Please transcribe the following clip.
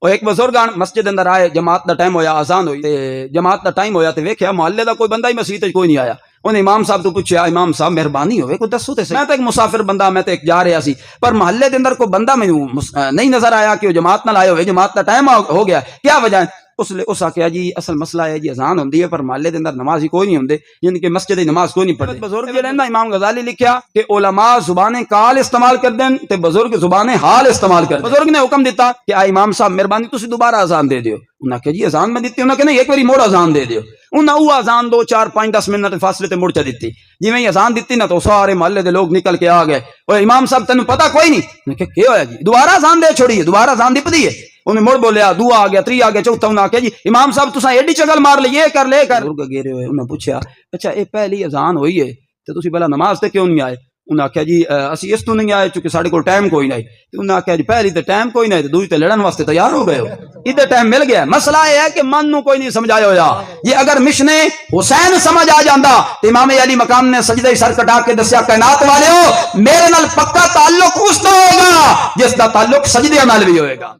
وہ ایک بزرگ مسجد اندر آئے، جماعت دا ٹائم ہویا، آزان ہوئی تے جماعت دا ٹائم ہویا تے ویکھیا محلے دا کوئی بندہ ہی مسجد کوئی نہیں آیا۔ انہیں امام صاحب تو پوچھا، امام صاحب مہربانی ہوئے کوئی دسو تے میں تو ایک مسافر بندہ، میں تو ایک جا رہا سی، پر محلے دے اندر کوئی بندہ میں نہیں نظر آیا کہ وہ جماعت نہ لائے ہوئے، جماعت دا ٹائم ہو گیا، کیا وجہ ہے؟ اس آخیا جی اصل مسئلہ ہے جی اذان ہوندی ہے پر محلے دے اندر نماز ہی کوئی نہیں ہوندے، یعنی کہ مسجد نماز کوئی نہیں پڑھتے۔ بزرگ جڑے نا امام غزالی لکھیا کہ علماء زبان کال استعمال کر دیں تے بزرگ زبان حال استعمال کر دیں۔ بزرگ نے حکم دیتا کہ آ امام صاحب مہربانی تسی دوبارہ اذان دے دیو۔ انہاں کہ جی اذان میں دیتی، انہاں کہ نہیں ایک باری موڑ اذان دے دیو۔ انہاں وہ اذان 2 4 5 10 منٹ فاصلے تے مڑ چا دیتی۔ جویں ہی اذان دیتی نا تو سارے محلے دے لوگ نکل کے آ گئے، او امام صاحب تینوں پتہ کوئی نہیں؟ انہاں کہ کیا ہویا جی؟ دوبارہ اذان دے چھوڑی ہے، دوبارہ اذان دی پدی ہے۔ انہیں مڑ بولیا، دو آ گیا، 3 آ گیا، چوتھا انہاں کہ جی امام صاحب تساں ایڈی چگل مار لے، یہ کر لے کر گیرے ہوئے۔ انہاں پوچھا اچھا اے پہلی اذان ہوئی ہے تے تسی بلا نماز تے کیوں نہیں آئے؟ انہاں آخیا جی اسی اس تو نہیں آئے چونکہ ساڈے کول ٹائم کوئی نہیں۔ انہاں آخیا جی پہلی تے ٹائم کوئی نہیں تے دوسری تے لڑن واسطے تیار ہو گئے ہو، ادھر ٹائم مل گیا۔ مسئلہ یہ ہے کہ من نو کوئی نہیں سمجھایا ہویا۔ یہ اگر مشن حسین سمجھ آ جاندا تے امام علی مقام نے سجدہ سر کٹا کے دسیا کائنات والے ہو میرے نال پکا تعلق اس دا ہوگا جس دا تعلق سجدے نال بھی ہوئے گا۔